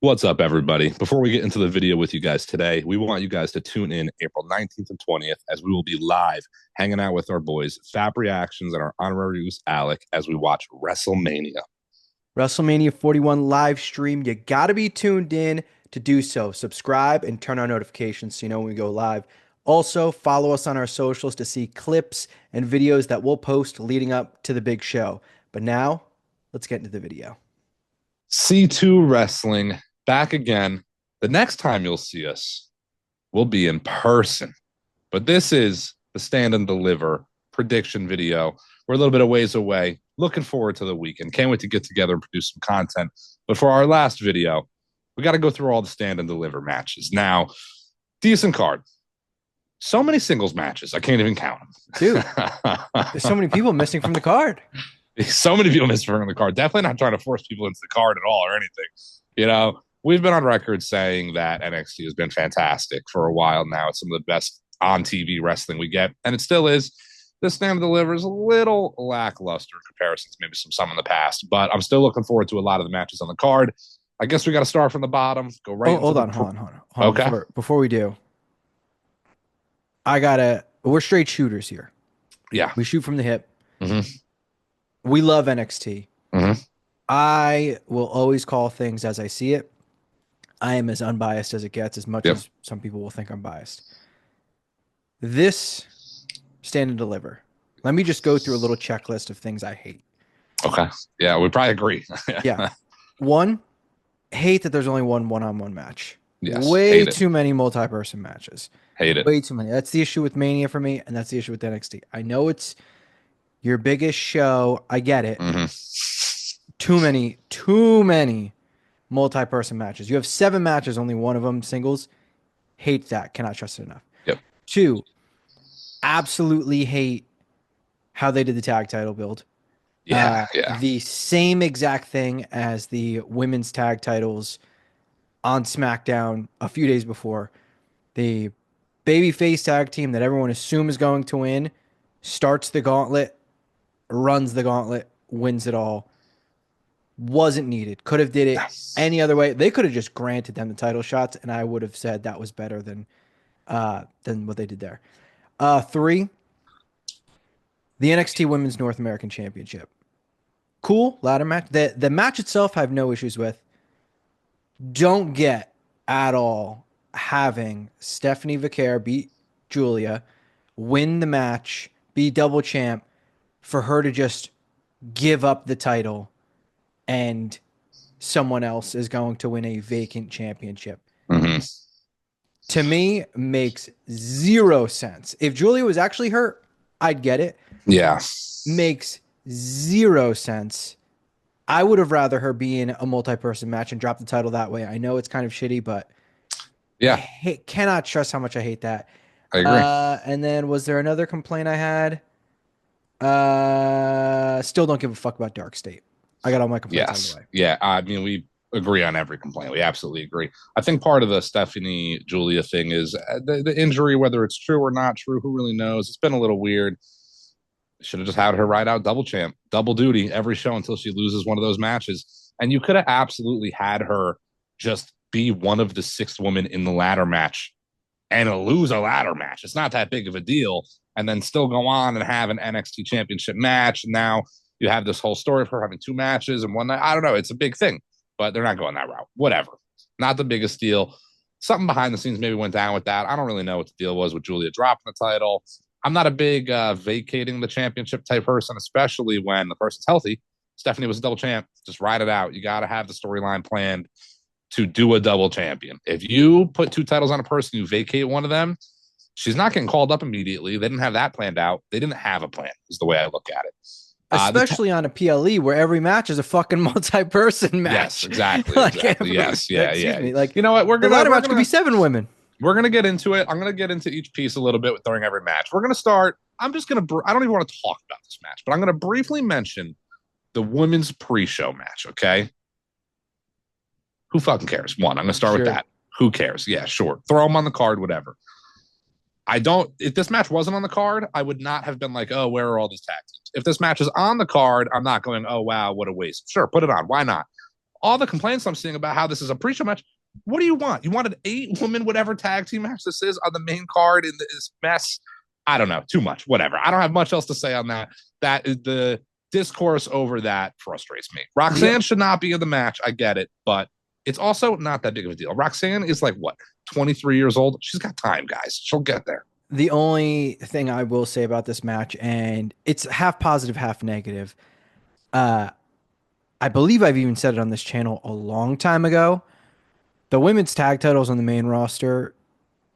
What's up, everybody? Before we get into the video with you guys today, we want you guys to tune in April 19th and 20th as we will be live hanging out with our boys, FAP Reactions, and our honorary use Alec as we watch WrestleMania. WrestleMania 41 live stream. You got to be tuned in to do so. Subscribe and turn on notifications so you know when we go live. Also, follow us on our socials to see clips and videos that we'll post leading up to the big show. But now, let's get into the video. C2 Wrestling back again. The next time you'll see us, we'll be in person. But this is the Stand and Deliver prediction video. We're a little bit of ways away. Looking forward to the weekend. Can't wait to get together and produce some content. But for our last video, we got to go through all the Stand and Deliver matches. Now, decent card. So many singles matches. I can't even count them. Dude, there's so many people missing from the card. So many people missing from the card. Definitely not trying to force people into the card at all or anything. You know, we've been on record saying that NXT has been fantastic for a while now. It's some of the best on TV wrestling we get, and it still is. This Stand and Deliver is a little lackluster in comparison to maybe some in the past, but I'm still looking forward to a lot of the matches on the card. I guess we got to start from the bottom. Go right. Hold on. Okay. Before we do, we're straight shooters here. Yeah. We shoot from the hip. Mm-hmm. We love NXT. Mm-hmm. I will always call things as I see it. I am as unbiased as it gets, as much as some people will think I'm biased. This Stand and Deliver. Let me just go through a little checklist of things I hate. Okay. Yeah, we probably agree. Yeah. One, hate that there's only one-on-one match. Yes. Way too many multi-person matches. Hate it. Way too many. That's the issue with Mania for me, and that's the issue with NXT. I know it's your biggest show. I get it. Mm-hmm. Too many multi-person matches. You have 7 matches, only one of them singles. Hate that. Cannot trust it enough. Yep. 2, absolutely hate how they did the tag title build. Yeah. The same exact thing as the women's tag titles on SmackDown a few days before. The babyface tag team that everyone assumes is going to win starts the gauntlet, runs the gauntlet, wins it all. Wasn't needed. Could have did it any other way. They could have just granted them the title shots, and I would have said that was better than what they did there. 3, the NXT Women's North American Championship. Cool ladder match. The match itself I have no issues with. Don't get at all having Stephanie Vaquer beat Julia, win the match, be double champ, for her to just give up the title and someone else is going to win a vacant championship. Mm-hmm. To me, makes 0 sense. If Julia was actually hurt, I'd get it. Yeah. Makes 0 sense. I would have rather her be in a multi-person match and drop the title that way. I know it's kind of shitty, but yeah, I cannot stress how much I hate that. I agree. And then was there another complaint I had? Still don't give a fuck about Dark State. I got all my complaints out of the way. Yeah. I mean, we agree on every complaint. We absolutely agree. I think part of the Stephanie Julia thing is the injury, whether it's true or not true, who really knows? It's been a little weird. Should have just had her ride out double champ, double duty every show until she loses one of those matches. And you could have absolutely had her just be one of the 6th women in the ladder match and lose a ladder match. It's not that big of a deal. And then still go on and have an NXT championship match. And now you have this whole story of her having 2 matches and one night. I don't know. It's a big thing, but they're not going that route. Whatever. Not the biggest deal. Something behind the scenes maybe went down with that. I don't really know what the deal was with Julia dropping the title. I'm not a big vacating the championship type person, especially when the person's healthy. Stephanie was a double champ. Just ride it out. You got to have the storyline planned to do a double champion. If you put 2 titles on a person, you vacate one of them, she's not getting called up immediately. They didn't have that planned out. They didn't have a plan, is the way I look at it. Especially on a PLE where every match is a fucking multi-person match. Yes, exactly. Like, exactly. Yes, yeah. Me, like, you know what? The ladder match could be 7 women. We're going to get into it. I'm going to get into each piece a little bit during every match. We're going to start. I don't even want to talk about this match, but I'm going to briefly mention the women's pre-show match, okay? Who fucking cares? One, I'm going to start with that. Who cares? Yeah, sure. Throw them on the card, whatever. If this match wasn't on the card, I would not have been like, oh, where are all these tag teams? If this match is on the card, I'm not going, oh, wow, what a waste. Sure, put it on. Why not? all the complaints I'm seeing about how this is a pre-show match. What do you want? You want an 8-woman whatever tag team match this is on the main card in this mess? I don't know. Too much. Whatever. I don't have much else to say on that. That is the discourse over that frustrates me. Roxanne should not be in the match. I get it, but it's also not that big of a deal. Roxanne is like what, 23 years old? She's got time, guys. She'll get there. The only thing I will say about this match, and it's half positive, half negative. Uh, I believe I've even said it on this channel a long time ago. The women's tag titles on the main roster,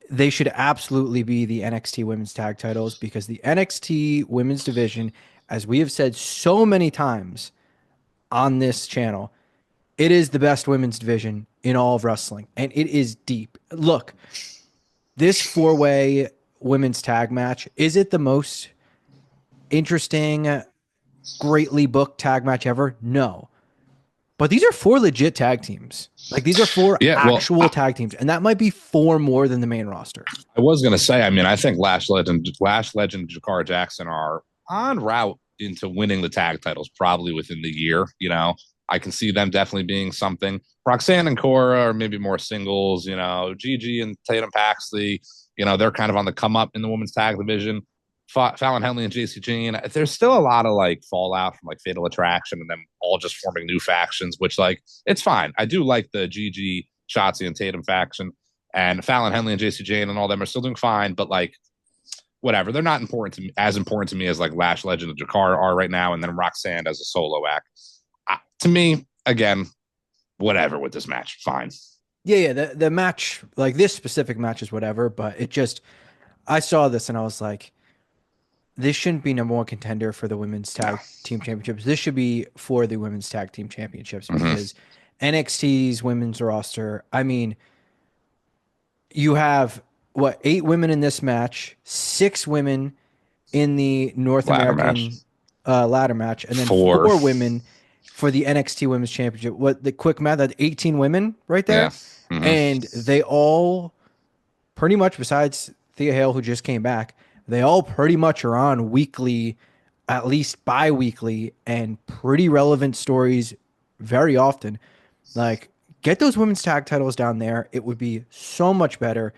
they should absolutely be the NXT women's tag titles because the NXT women's division, as we have said so many times on this channel, it is the best women's division in all of wrestling, and it is deep. Look, this four-way women's tag match, is it the most interesting, greatly booked tag match ever? No. But these are four legit tag teams. Like these are four actual tag teams, and that might be four more than the main roster. I was gonna say, I mean, I think Lash Legend, Jakara Jackson are en route into winning the tag titles probably within the year. You know, I can see them definitely being something. Roxanne and Cora are maybe more singles. You know, Gigi and Tatum Paxley, you know, they're kind of on the come up in the women's tag division. Fallon Henley and JC Jane, there's still a lot of like fallout from like Fatal Attraction and them all just forming new factions, which like it's fine. I do like the Gigi, Shotzi, and Tatum faction, and Fallon Henley and JC Jane and all them are still doing fine, but like whatever, they're not important to me as like Lash Legend and Jakar are right now, and then Roxanne as a solo act. To me, again, whatever with this match, fine. Yeah. The match, like this specific match, is whatever, but it just, I saw this and I was like, this shouldn't be number one contender for the women's tag team championships. This should be for the women's tag team championships because NXT's women's roster, I mean, you have what, 8 women in this match, 6 women in the North American ladder match, and then 4 women for the NXT Women's Championship. What the quick math, that's 18 women right there. Yeah. And they all pretty much, besides Thea Hale, who just came back, they all pretty much are on weekly, at least bi-weekly, and pretty relevant stories very often. Like, get those women's tag titles down there. It would be so much better.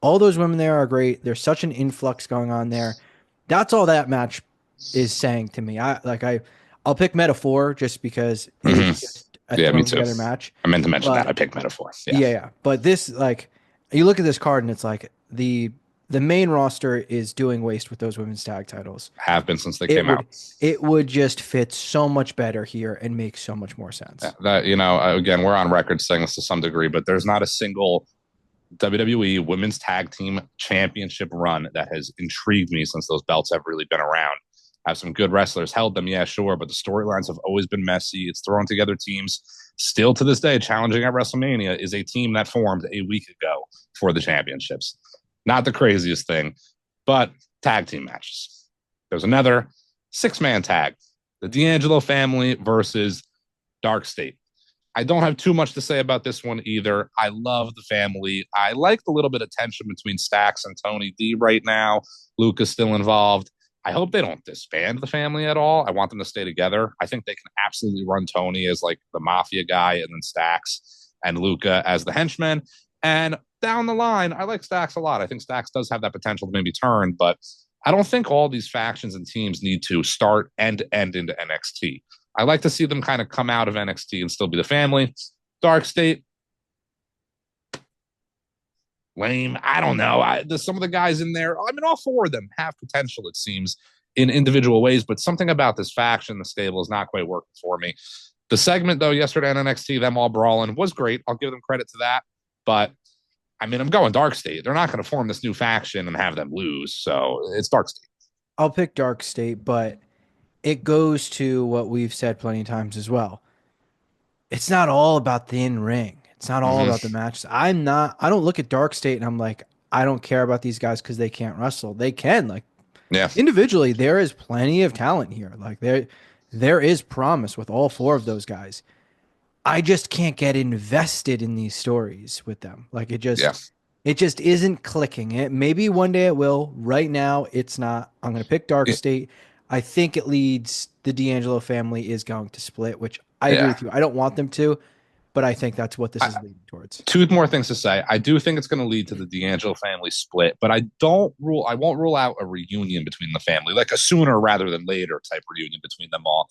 All those women there are great. There's such an influx going on there. That's all that match is saying to me. I'll pick Metaphor just because it's just a thrown together match. I meant to mention that. I picked Metaphor. Yeah. But this, like, you look at this card and it's like the main roster is doing waste with those women's tag titles. Have been since they came out. It would just fit so much better here and make so much more sense. Yeah, that, you know, again, we're on record saying this to some degree, but there's not a single WWE Women's Tag Team Championship run that has intrigued me since those belts have really been around. Have some good wrestlers held them, yeah, sure, but the storylines have always been messy. It's thrown together teams. Still to this day, challenging at WrestleMania is a team that formed a week ago for the championships. Not the craziest thing, but tag team matches. There's another 6-man tag. The D'Angelo family versus Dark State. I don't have too much to say about this one either. I love the family. I like the little bit of tension between Stax and Tony D right now. Luca's still involved. I hope they don't disband the family at all. I want them to stay together. I think they can absolutely run Tony as like the mafia guy and then Stax and Luca as the henchman. And down the line, I like Stax a lot. I think Stax does have that potential to maybe turn, but I don't think all these factions and teams need to start and end into NXT. I like to see them kind of come out of NXT and still be the family. Dark State, lame. I don't know. Some of the guys in there, I mean, all 4 of them have potential, it seems, in individual ways, but something about this faction, the stable, is not quite working for me. The segment, though, yesterday on NXT, them all brawling, was great. I'll give them credit to that. But, I mean, I'm going Dark State. They're not going to form this new faction and have them lose. So it's Dark State. I'll pick Dark State, but it goes to what we've said plenty of times as well. It's not all about the in-ring. It's not all about the matches. I don't look at Dark State and I'm like, I don't care about these guys because they can't wrestle. They can. Like, individually, there is plenty of talent here. Like, there is promise with all 4 of those guys. I just can't get invested in these stories with them. Like, it just isn't clicking. Maybe one day it will. Right now, it's not. I'm going to pick Dark State. I think it leads the D'Angelo family is going to split, which I agree with you. I don't want them to. but I think that's what this I, is leading towards. two more things to say. I do think it's going to lead to the D'Angelo family split, but I won't rule out a reunion between the family, like a sooner rather than later type reunion between them all.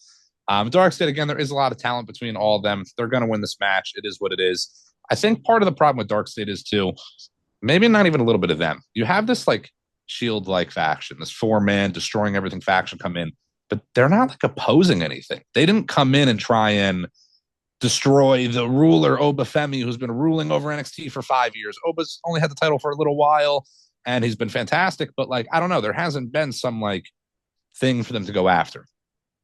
Dark State, again, there is a lot of talent between all of them. They're going to win this match. It is what it is. I think part of the problem with Dark State is too, maybe not even a little bit of them. You have this like Shield like faction, this 4-man destroying everything faction come in, but they're not like opposing anything. They didn't come in and try and destroy the ruler Obafemi, who's been ruling over NXT for 5 years. Oba's only had the title for a little while, and he's been fantastic. But like, I don't know, there hasn't been some like thing for them to go after.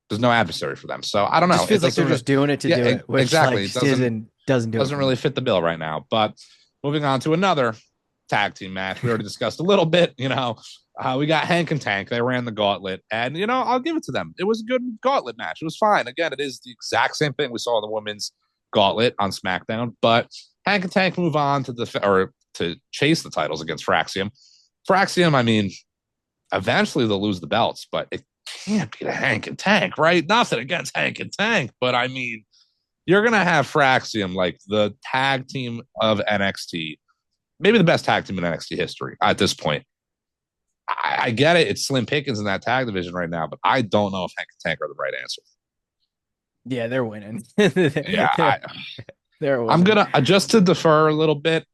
There's no adversary for them, so I don't It know. just feels like they're just doing it to do it, which exactly. like It doesn't do it doesn't for me. really fit the bill right now. But moving on to another tag team match, we already discussed a little bit. We got Hank and Tank. They ran the gauntlet, and I'll give it to them. It was a good gauntlet match. It was fine. Again, it is the exact same thing we saw in the women's gauntlet on SmackDown, but Hank and Tank move on to chase the titles against Fraxium. Fraxium, I mean, eventually they'll lose the belts, but it can't be the Hank and Tank, right? Nothing against Hank and Tank, but I mean, you're gonna have Fraxium like the tag team of NXT, maybe the best tag team in NXT history at this point. I get it; it's Slim Pickens in that tag division right now, but I don't know if Hank and Tank are the right answer. Yeah, they're winning. Yeah, they're winning. I'm gonna just to defer a little bit.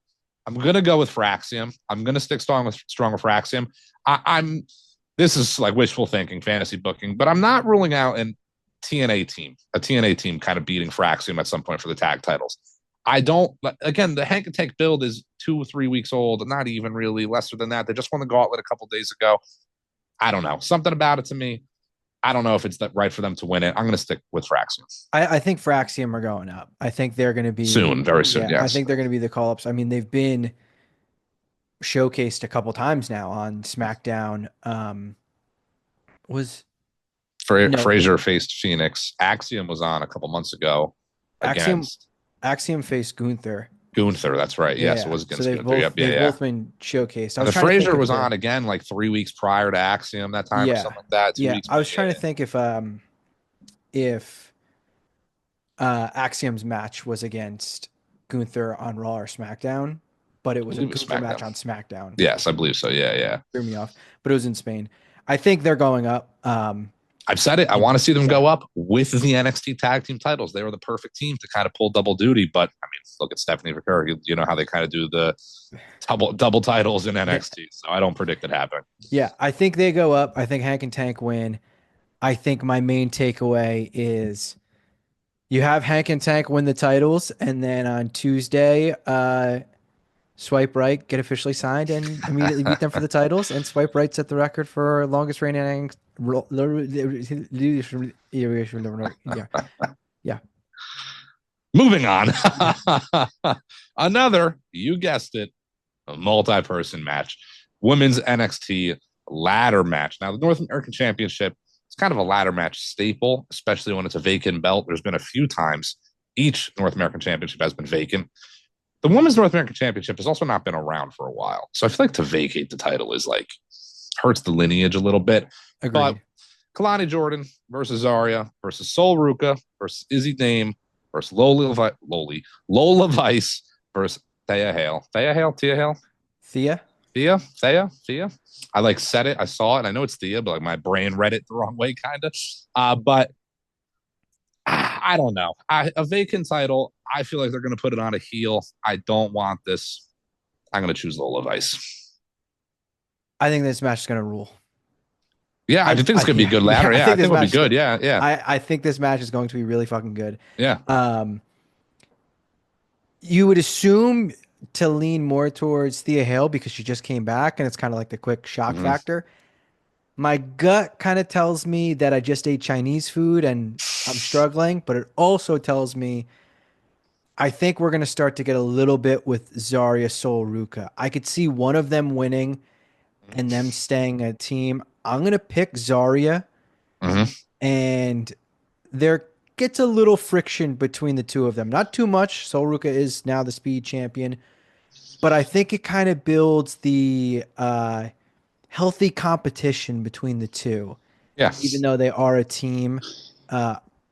I'm gonna go with Fraxium. I'm gonna stick strong with Fraxium. I'm this is like wishful thinking, fantasy booking, but I'm not ruling out a TNA team kind of beating Fraxium at some point for the tag titles. I don't, again, the Hank and Tank build is 2 or 3 weeks old, not even really lesser than that. They just won the gauntlet a couple days ago. I don't know. Something about it to me. I don't know if it's that right for them to win it. I'm going to stick with Fraxium. I think Fraxium are going up. I think they're going to be Soon, very soon, I yes. think they're going to be the call ups. I mean, they've been showcased a couple times now on SmackDown. Was no Frazier faced Phoenix. Axiom was on a couple months ago Axiom against Axiom faced Gunther. Gunther. That's right. Yes, it Yeah, was so against Gunther. Yep, they've yeah. both been showcased. I And was the trying to think Frazier of was on again like 3 weeks prior to Axiom that time or yeah, something like that. 2 yeah. weeks. I was trying Yeah. to think if Axiom's match was against Gunther on Raw or SmackDown, but it I was a believe it was Gunther match SmackDown. on SmackDown. Yes, I believe so. Yeah, yeah. Threw me off, but it was in Spain. I think they're going up. I've said it. I want to see them go up with the NXT tag team titles. They were the perfect team to kind of pull double duty. But I mean, look at Stephanie Vaquer. You know how they kind of do the double titles in NXT. So I don't predict it happening. Yeah, I think they go up. I think Hank and Tank win. I think my main takeaway is you have Hank and Tank win the titles, and then on Tuesday, Swipe Right get officially signed and immediately beat them for the titles. And Swipe Right set the record for longest reigning. Yeah, yeah. Moving on. Another, you guessed it, a multi-person match. Women's NXT ladder match. Now, the North American Championship is kind of a ladder match staple, especially when it's a vacant belt. There's been a few times each North American Championship has been vacant. The Women's North American Championship has also not been around for a while. So I feel like to vacate the title is like hurts the lineage a little bit. Agreed. But Kalani Jordan versus Zarya versus Sol Ruka versus Izzy Dame versus Lola Vice versus Thea Hale. Thea Hale? Tia Hale? Thea? Thea. I like said it. I saw it. I know it's Thea, but like my brain read it the wrong way, kind of. But I don't know. A vacant title. I feel like they're going to put it on a heel. I don't want this. I'm going to choose Lola Vice. I think this match is going to rule. Yeah, I think it's going to be a good ladder. Yeah, I think it'll be good. Yeah. I think this match is going to be really fucking good. Yeah. You would assume to lean more towards Thea Hale because she just came back and it's kind of like the quick shock factor. My gut kind of tells me that I just ate Chinese food and I'm struggling, but it also tells me I think we're going to start to get a little bit with Zarya Sol Ruka. I could see one of them winning and them staying a team. I'm going to pick Zarya, and there gets a little friction between the two of them. Not too much. Sol Ruka is now the speed champion, but I think it kind of builds the healthy competition between the two. Yes. Even though they are a team.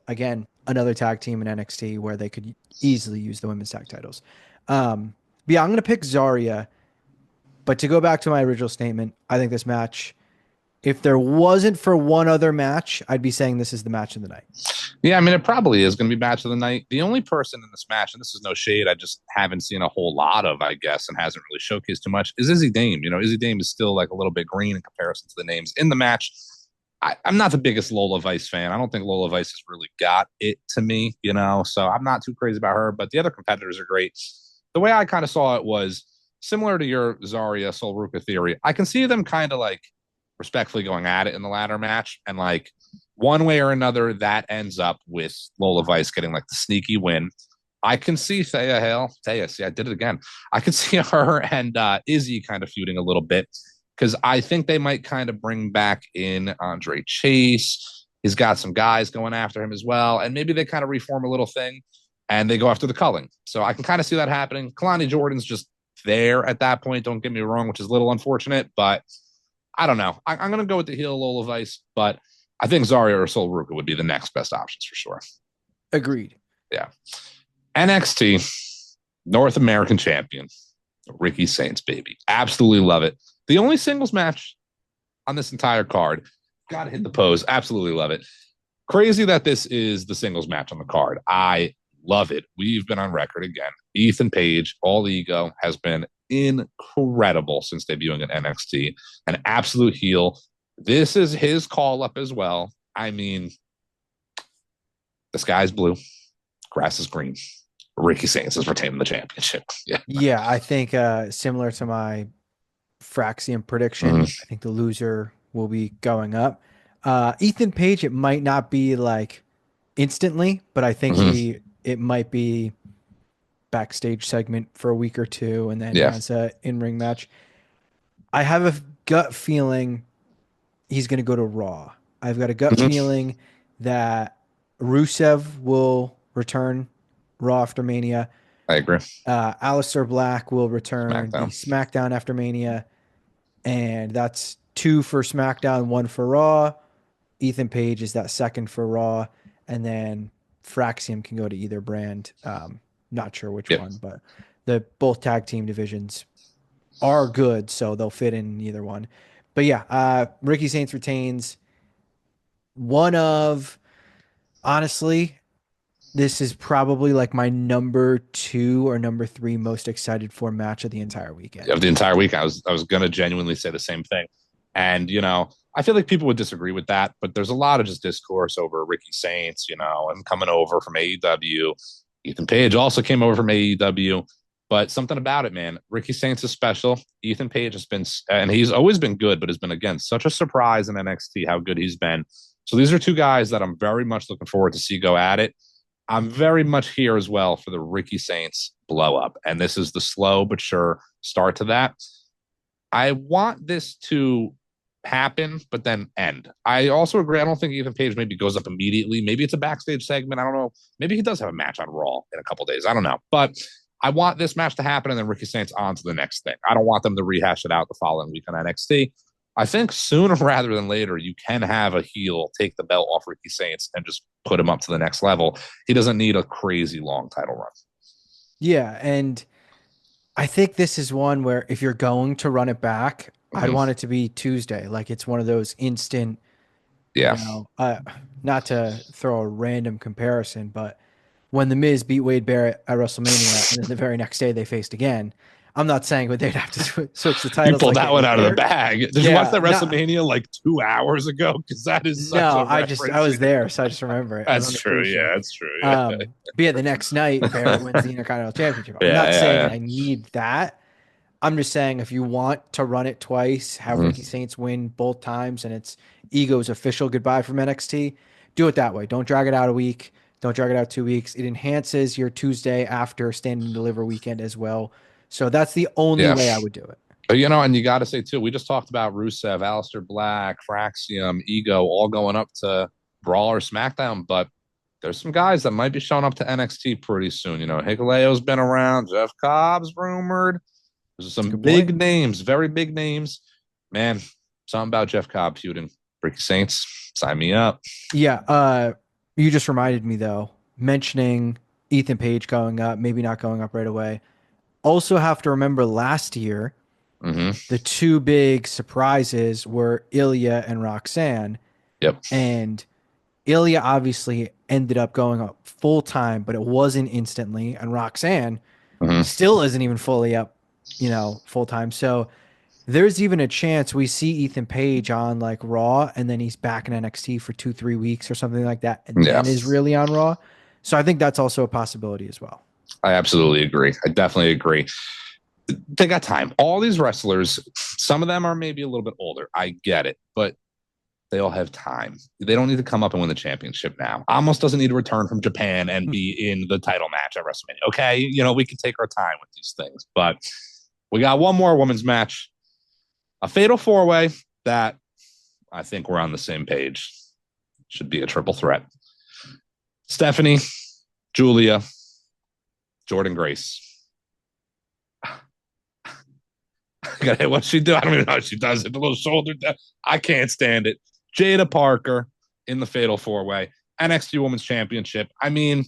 Again, another tag team in NXT where they could easily use the women's tag titles. But yeah, I'm going to pick Zarya. But to go back to my original statement, I think this match, if there wasn't for one other match, I'd be saying this is the match of the night. Yeah, I mean, it probably is going to be match of the night. The only person in this match, and this is no shade, I just haven't seen a whole lot of, I guess, and hasn't really showcased too much, is Izzy Dame. Izzy Dame is still like a little bit green in comparison to the names in the match. I'm not the biggest Lola Vice fan. I don't think Lola Vice has really got it to me, so I'm not too crazy about her, but the other competitors are great. The way I kind of saw it was similar to your Zarya Sol Ruka theory. I can see them kind of like respectfully going at it in the ladder match, and like one way or another, that ends up with Lola Vice getting like the sneaky win. I can see Thea, see, I did it again. I can see her and Izzy kind of feuding a little bit because I think they might kind of bring back in Andre Chase. He's got some guys going after him as well, and maybe they kind of reform a little thing and they go after the culling. So I can kind of see that happening. Kalani Jordan's just there at that point, don't get me wrong, which is a little unfortunate, but I don't know. I'm going to go with the heel Lola Vice, but I think Zarya or Sol Ruka would be the next best options for sure. Agreed. Yeah. NXT North American Champion, Ricky Saints, baby. Absolutely love it. The only singles match on this entire card. Gotta hit the pose. Absolutely love it. Crazy that this is the singles match on the card. I love it. We've been on record again. Ethan Page, all ego, has been incredible since debuting at NXT. An absolute heel. This is his call up as well. I mean, the sky's blue, grass is green. Ricky Saints is retaining the championship. Yeah. Yeah, I think similar to my Fraxium prediction, I think the loser will be going up. Ethan Page, it might not be like instantly, but I think it might be backstage segment for a week or two, and then he has a in-ring match. I have a gut feeling he's going to go to Raw. I've got a gut feeling that Rusev will return Raw after Mania. I agree. Aleister Black will return the SmackDown after Mania, and that's 2 for SmackDown, 1 for Raw. Ethan Page is that second for Raw, and then Fraxium can go to either brand. Not sure which one, but both tag team divisions are good, so they'll fit in either one. But yeah, Ricky Saints retains. Honestly, this is probably like my number 2 or number 3 most excited for match of the entire weekend. Of the entire week, I was going to genuinely say the same thing. And, I feel like people would disagree with that, but there's a lot of just discourse over Ricky Saints, and coming over from AEW. Ethan Page also came over from AEW, but something about it, man. Ricky Saints is special. Ethan Page has been, and he's always been good, but has been, again, such a surprise in NXT how good he's been. So these are 2 guys that I'm very much looking forward to see go at it. I'm very much here as well for the Ricky Saints blow up. And this is the slow but sure start to that. I want this to happen, but then end. I also agree. I don't think Ethan Page maybe goes up immediately. Maybe it's a backstage segment. I don't know. Maybe he does have a match on Raw in a couple days. I don't know. But I want this match to happen and then Ricky Saints on to the next thing. I don't want them to rehash it out the following week on NXT. I think sooner rather than later, you can have a heel take the belt off Ricky Saints and just put him up to the next level. He doesn't need a crazy long title run. Yeah, and I think this is one where if you're going to run it back, I'd want it to be Tuesday. Like it's one of those instant, not to throw a random comparison, but when The Miz beat Wade Barrett at WrestleMania and then the very next day they faced again, I'm not saying but they'd have to switch the titles. You pulled that one out of the bag. Did you watch that WrestleMania like 2 hours ago? Because that is such a I was there, so I just remember it. That's true. Yeah, that's true. But yeah, the next night Barrett wins the Intercontinental Championship. I'm not saying I need that. I'm just saying if you want to run it twice, have Ricky Saints win both times, and it's Ego's official goodbye from NXT, do it that way. Don't drag it out a week. Don't drag it out 2 weeks. It enhances your Tuesday after Stand and Deliver weekend as well. So that's the only way I would do it. And you got to say, too, we just talked about Rusev, Aleister Black, Fraxium, Ego, all going up to Raw or SmackDown, but there's some guys that might be showing up to NXT pretty soon. Hikuleo's been around. Jeff Cobb's rumored. There's some big names, very big names. Man, something about Jeff Cobb feuding Ricky Saints. Sign me up. Yeah. You just reminded me, though. mentioning Ethan Page going up, maybe not going up right away. Also have to remember last year, Hmm. the two big surprises were Ilya and Roxanne. Yep. And Ilya obviously ended up going up full time, but it wasn't instantly. And Roxanne Hmm. still isn't even fully up, full time. So there's even a chance we see Ethan Page on like Raw and then he's back in NXT for 2, 3 weeks or something like that, and Yeah, then is really on Raw. So I think that's also a possibility as well. I absolutely agree. I definitely agree. They got time. All these wrestlers, some of them are maybe a little bit older. I get it, but they all have time. They don't need to come up and win the championship now. Amos doesn't need to return from Japan and be in the title match at WrestleMania. Okay, we can take our time with these things, but we got one more women's match, a fatal four way that I think we're on the same page. Should be a triple threat. Stephanie, Julia, Jordan Grace. What she do? I don't even know how she does it. The little shoulder. I can't stand it. Jada Parker in the Fatal Four Way, NXT Women's Championship. I mean,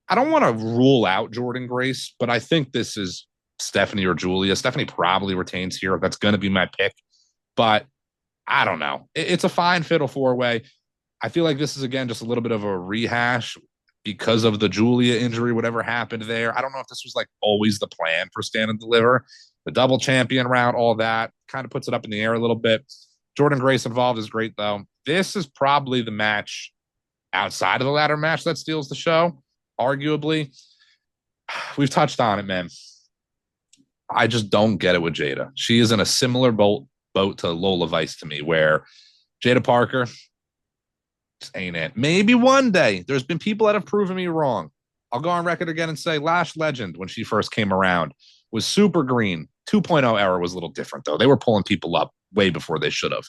I don't want to rule out Jordan Grace, but I think this is Stephanie or Julia. Stephanie probably retains here. That's going to be my pick, but I don't know. It's a fine Fatal Four Way. I feel like this is again just a little bit of a rehash because of the Julia injury, whatever happened there. I don't know if this was like always the plan for Stand and Deliver. The double champion route, all that kind of puts it up in the air a little bit. Jordan Grace involved is great, though. This is probably the match outside of the ladder match that steals the show, arguably. We've touched on it, man. I just don't get it with Jada. She is in a similar boat to Lola Vice to me, where Jada Parker just ain't it. Maybe one day. There's been people that have proven me wrong. I'll go on record again and say Lash Legend, when she first came around, was super green. 2.0 era was a little different, though. They were pulling people up way before they should have.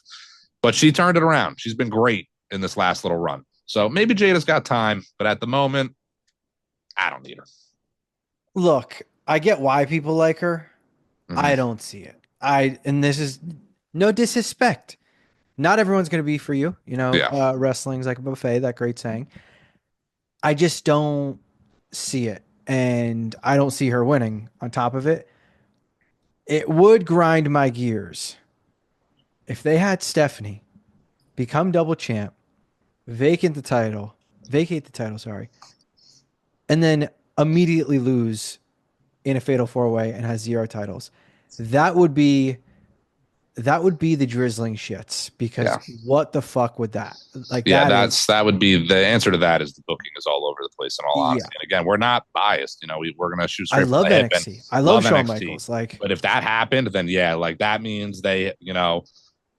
But she turned it around. She's been great in this last little run. So maybe Jada's got time, but at the moment, I don't need her. Look, I get why people like her. I Mm-hmm. don't see it. And this is no disrespect. Not everyone's going to be for you. Yeah. Wrestling's like a buffet, that great saying. I just don't see it. And I don't see her winning on top of it. It would grind my gears if they had Stephanie become double champ, vacate the title, sorry, and then immediately lose in a fatal four way and has zero titles. That would be the drizzling shits because Yeah. what the fuck would that like Yeah, that is that would be the answer to that. Is the booking is all over the place, in all yeah. honesty. And again, we're not biased. We're gonna shoot I straight from love the hip and NXT. I love love Shawn NXT. Michaels. Like But if that happened, then yeah, like that means they,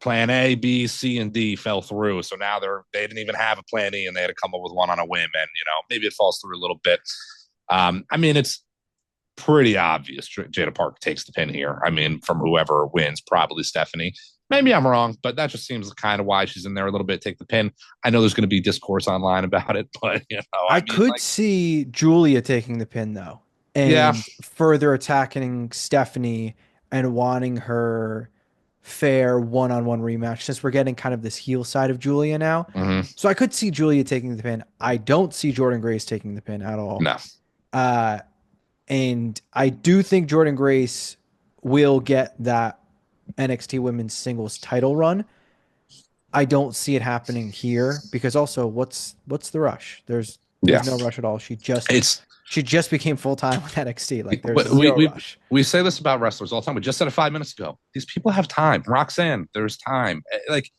plan A, B, C, and D fell through. So now they didn't even have a plan E, and they had to come up with one on a whim. And maybe it falls through a little bit. I mean, it's pretty obvious Jada Park takes the pin here. I mean, from whoever wins, probably Stephanie. Maybe I'm wrong, but that just seems kind of why she's in there a little bit. Take the pin. I know there's going to be discourse online about it, but I I mean, could like, see Julia taking the pin though yeah, and further attacking Stephanie and wanting her fair one-on-one rematch since we're getting kind of this heel side of Julia now. mm-hmm. So I could see Julia taking the pin. I don't see Jordan Grace taking the pin at all. No, Uh, and I do think Jordan Grace will get that NXT Women's Singles title run. I don't see it happening here because also what's the rush? There's yeah, no rush at all. it's She just became full time with NXT. Like there's we zero we rush. we say this about wrestlers all the time. We just said it 5 minutes ago. These people have time. Roxanne, there's time. Like,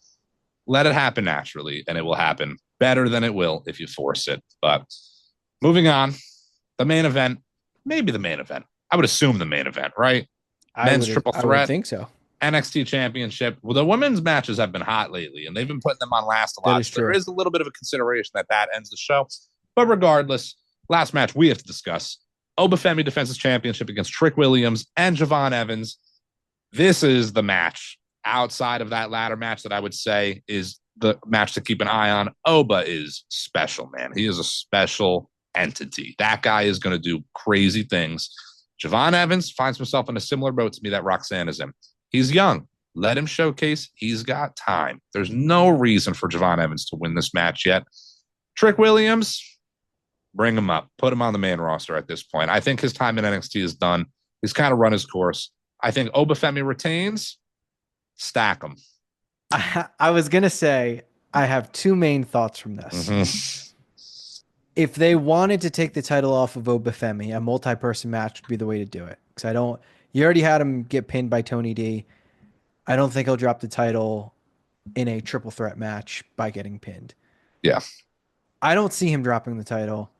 let it happen naturally, and it will happen better than it will if you force it. But moving on, the main event, maybe the main event. I would assume the main event, right? Men's triple I would threat, think so. NXT Championship. Well, the women's matches have been hot lately, and they've been putting them on last a That lot. is So there true. is a little bit of a consideration that ends the show. But regardless, last match we have to discuss: Obafemi defends his championship against Trick Williams and Javon Evans. This is the match outside of that ladder match that I would say is the match to keep an eye on. Oba is special, man. He is a special entity. That guy is going to do crazy things. Javon Evans finds himself in a similar boat to me that Roxanne is in. He's young. Let him showcase. He's got time. There's no reason for Javon Evans to win this match yet. Trick Williams, Bring him up. Put him on the main roster at this point. I think his time in NXT is done. He's kind of run his course. I think Obafemi retains. Stack him. I was gonna say I have two main thoughts from this. Mm-hmm. If they wanted to take the title off of Obafemi, a multi-person match would be the way to do it. Because I don't. You already had him get pinned by Tony D. I don't think he'll drop the title in a triple threat match by getting pinned. Yeah. I don't see him dropping the title.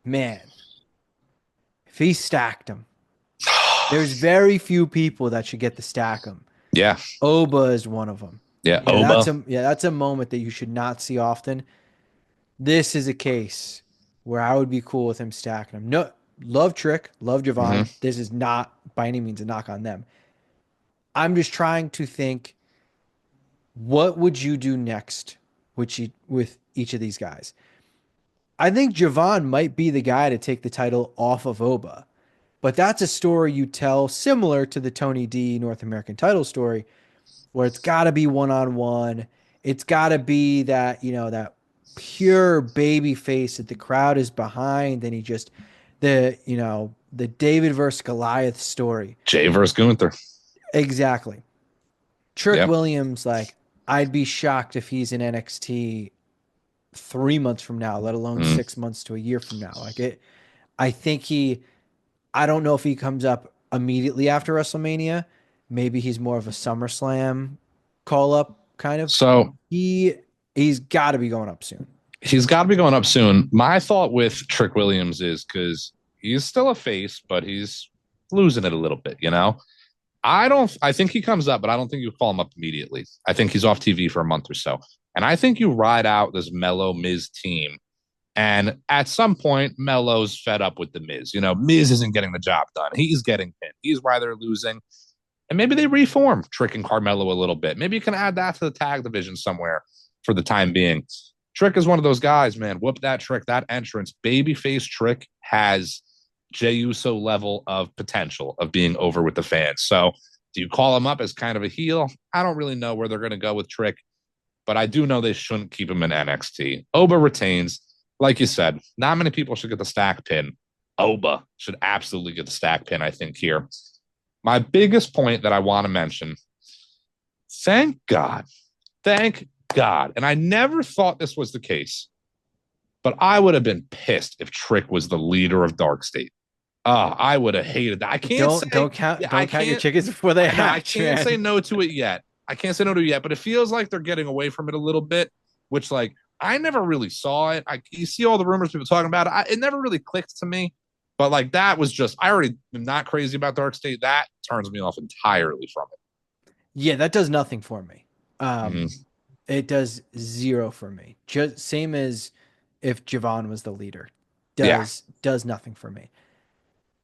Man, if he stacked him, there's very few people that should get to stack him. Yeah. Oba is one of them. Yeah. Oba. That's a moment that you should not see often. This is a case where I would be cool with him stacking him. No, love Trick, love Javon. Mm-hmm. This is not by any means a knock on them. I'm just trying to think, what would you do next with each of these guys? I think Javon might be the guy to take the title off of Oba, but that's a story you tell similar to the Tony D North American title story, where it's got to be one on one. It's got to be that, that pure baby face that the crowd is behind, and he just the David versus Goliath story. Jay versus Gunther. Exactly. Trick Yep. Williams, like, I'd be shocked if he's in NXT 3 months from now, let alone 6 months to a year from now. I think I don't know if he comes up immediately after WrestleMania. Maybe he's more of a SummerSlam call up kind of. So he's got to be going up soon. He's got to be going up soon. My thought with Trick Williams is because he's still a face, but he's losing it a little bit, I think he comes up, but I don't think you call him up immediately. I think he's off TV for a month or so. And I think you ride out this Mello Miz team. And at some point, Mello's fed up with the Miz. Miz isn't getting the job done. He's getting pinned. He's why they're losing. And maybe they reform Trick and Carmelo a little bit. Maybe you can add that to the tag division somewhere for the time being. Trick is one of those guys, man. Whoop that Trick, that entrance. Babyface Trick has Jey Uso level of potential of being over with the fans. So do you call him up as kind of a heel? I don't really know where they're going to go with Trick, but I do know they shouldn't keep him in NXT. Oba retains. Like you said, not many people should get the stack pin. Oba should absolutely get the stack pin, I think, here. My biggest point that I want to mention, thank God, and I never thought this was the case, but I would have been pissed if Trick was the leader of Dark State. I would have hated that. I can't don't count your chickens before they hatch. I can't say no to it yet. But it feels like they're getting away from it a little bit, which, like, I never really saw it. You see all the rumors people talking about it. It never really clicked to me. But, like, that was just, I already am not crazy about Dark State. That turns me off entirely from it. Yeah, that does nothing for me. It does zero for me. Just same as if Javon was the leader. Does nothing for me.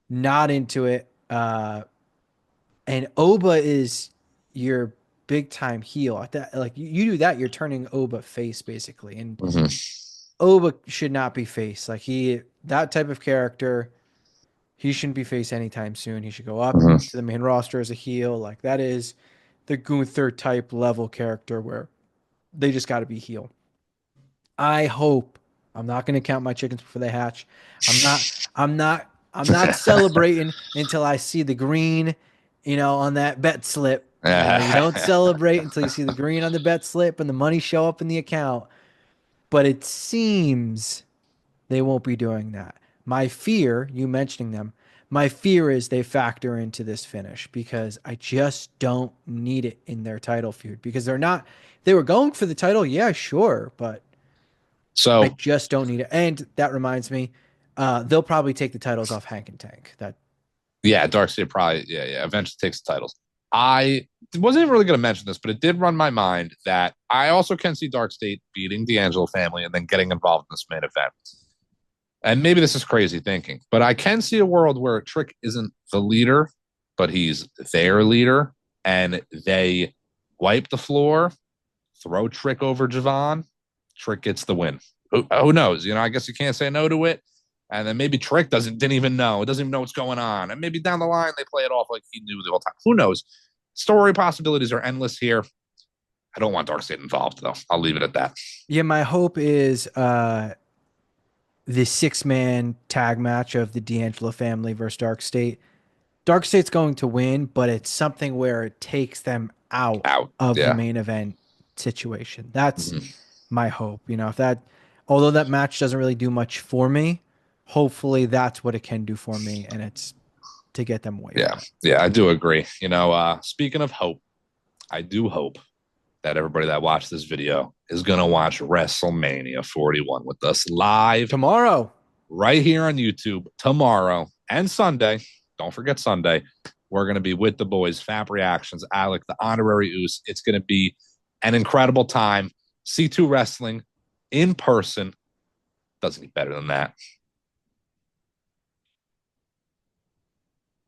Not into it. And Oba is your big time heel. Like, you do that, you're turning Oba face basically. And Oba should not be face. Like, that type of character, he shouldn't be face anytime soon. He should go up to the main roster as a heel. Like, that is the Gunther type level character where they just got to be heel. I hope. I'm not going to count my chickens before they hatch. I'm not celebrating until I see the green, on that bet slip. You don't celebrate until you see the green on the bet slip and the money show up in the account. But it seems they won't be doing that. My fear, you mentioning them, my fear is they factor into this finish because I just don't need it in their title feud because they were going for the title. Yeah, sure. But I just don't need it. And that reminds me, they'll probably take the titles off Hank and Tank. Dark State probably, eventually takes the titles. I wasn't even really going to mention this, but it did run my mind that I also can see Dark State beating D'Angelo family and then getting involved in this main event. And maybe this is crazy thinking, but I can see a world where Trick isn't the leader, but he's their leader, and they wipe the floor, throw Trick over Javon. Trick gets the win. Who knows? I guess you can't say no to it. And then maybe Trick didn't even know. Doesn't even know what's going on. And maybe down the line, they play it off like he knew the whole time. Who knows? Story possibilities are endless here. I don't want Dark State involved, though. I'll leave it at that. Yeah, my hope is the 6-man tag match of the D'Angelo family versus Dark State. Dark State's going to win, but it's something where it takes them out Out. of the Yeah. main event situation. That's Mhm. my hope. If that, although that match doesn't really do much for me, hopefully that's what it can do for me, and it's to get them away Yeah. from it. Yeah, I do agree. Speaking of hope, I do hope that everybody that watched this video is going to watch WrestleMania 41 with us live Tomorrow, right here on YouTube tomorrow and Sunday. Don't forget Sunday. We're going to be with the boys, FAP Reactions, Alec, the honorary Oos. It's going to be an incredible time. C2 Wrestling in person doesn't get better than that.